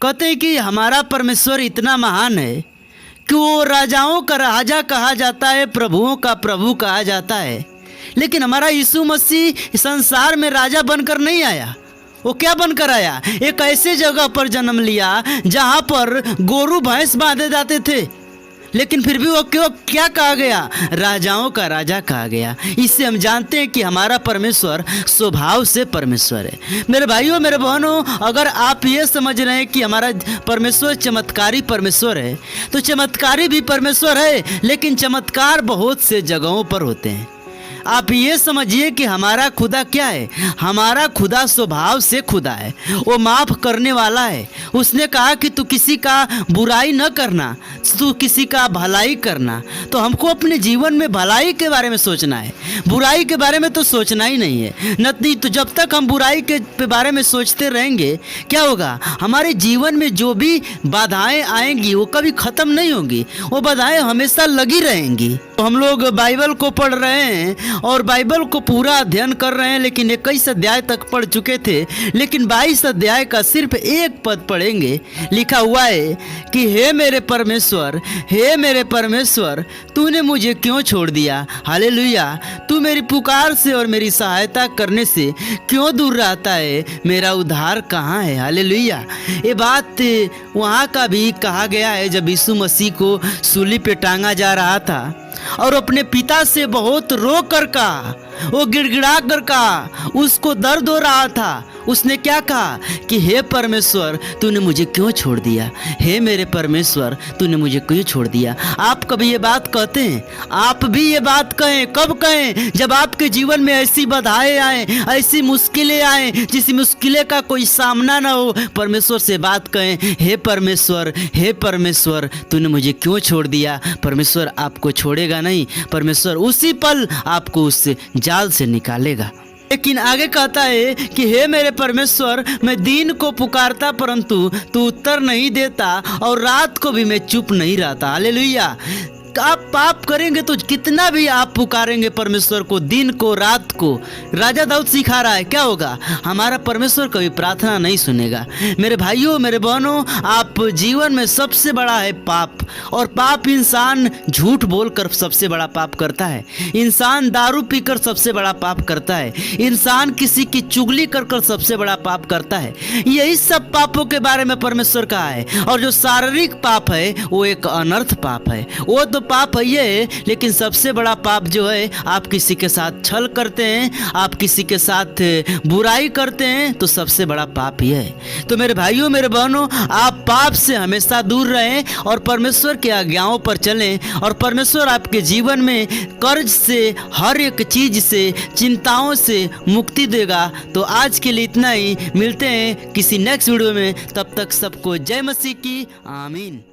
कहते हैं कि हमारा परमेश्वर इतना महान है कि वो राजाओं का राजा कहा जाता है, प्रभुओं का प्रभु कहा जाता है। लेकिन हमारा यीशु मसीह संसार में राजा बनकर नहीं आया। वो क्या बनकर आया? एक ऐसे जगह पर जन्म लिया जहाँ पर गोरू भैंस बांधे जाते थे, लेकिन फिर भी वो क्यों क्या कहा गया? राजाओं का राजा कहा गया। इससे हम जानते हैं कि हमारा परमेश्वर स्वभाव से परमेश्वर है। मेरे भाइयों मेरे बहनों, अगर आप ये समझ रहे हैं कि हमारा परमेश्वर चमत्कारी परमेश्वर है, तो चमत्कारी भी परमेश्वर है, लेकिन चमत्कार बहुत से जगहों पर होते हैं। आप ये समझिए कि हमारा खुदा क्या है? हमारा खुदा स्वभाव से खुदा है। वो माफ़ करने वाला है। उसने कहा कि तू किसी का बुराई न करना, तू किसी का भलाई करना। तो हमको अपने जीवन में भलाई के बारे में सोचना है, बुराई के बारे में तो सोचना ही नहीं है। नहीं तो जब तक हम बुराई के बारे में सोचते रहेंगे, क्या होगा? हमारे जीवन में जो भी बाधाएं आएंगी वो कभी ख़त्म नहीं होंगी, वो बाधाएं हमेशा लगी रहेंगी। तो हम लोग बाइबल को पढ़ रहे हैं और बाइबल को पूरा अध्ययन कर रहे हैं, लेकिन 21 अध्याय तक पढ़ चुके थे, लेकिन 22 अध्याय का सिर्फ एक पद पढ़ेंगे। लिखा हुआ है कि हे मेरे परमेश्वर, हे मेरे परमेश्वर, तूने मुझे क्यों छोड़ दिया? हालेलुया। तू मेरी पुकार से और मेरी सहायता करने से क्यों दूर रहता है? मेरा उद्धार कहाँ है? हालेलुया। ये बात वहाँ का भी कहा गया है जब यीशु मसीह को सूली पे टांगा जा रहा था और अपने पिता से बहुत रो कर कहा, वो गिड़गिड़ा कर कहा, उसको दर्द हो रहा था। उसने क्या कहा कि हे परमेश्वर, तूने मुझे क्यों छोड़ दिया? हे मेरे परमेश्वर, तूने मुझे क्यों छोड़ दिया? आप कभी ये बात कहते हैं? आप भी ये बात कहें। कब कहें? जब आपके जीवन में ऐसी बाधाएं आए, ऐसी मुश्किलें आए, जिस मुश्किलें का कोई सामना ना हो, परमेश्वर से बात कहें, हे परमेश्वर, हे परमेश्वर, तूने मुझे क्यों छोड़ दिया? परमेश्वर आपको छोड़ेगा नहीं। परमेश्वर उसी पल आपको उस जाल से निकालेगा। लेकिन आगे कहता है कि हे मेरे परमेश्वर, मैं दिन को पुकारता परंतु तू उत्तर नहीं देता, और रात को भी मैं चुप नहीं रहता। हालेलुया। आप पाप करेंगे तो कितना भी आप पुकारेंगे परमेश्वर को, दिन को रात को, राजा दाऊद सिखा रहा है, क्या होगा? हमारा परमेश्वर कभी प्रार्थना नहीं सुनेगा। मेरे भाइयों मेरे बहनों, आप जीवन में सबसे बड़ा है पाप, और पाप इंसान झूठ बोलकर सबसे बड़ा पाप करता है, इंसान दारू पीकर सबसे बड़ा पाप करता है, इंसान किसी की चुगली कर कर सबसे बड़ा पाप करता है। यही सब पापों के बारे में परमेश्वर कहा है। और जो शारीरिक पाप है वो एक अनर्थ पाप है, वो तो पाप है ये, लेकिन सबसे बड़ा पाप जो है, आप किसी के साथ छल करते हैं, आप किसी के साथ बुराई करते हैं, तो सबसे बड़ा पाप ये है। तो मेरे भाइयों मेरे बहनों, आप पाप से हमेशा दूर रहें और परमेश्वर के आज्ञाओं पर चलें, और परमेश्वर आपके जीवन में कर्ज से, हर एक चीज से, चिंताओं से मुक्ति देगा। तो आज के लिए इतना ही। मिलते हैं किसी नेक्स्ट वीडियो में। तब तक सबको जय मसीह की। आमीन।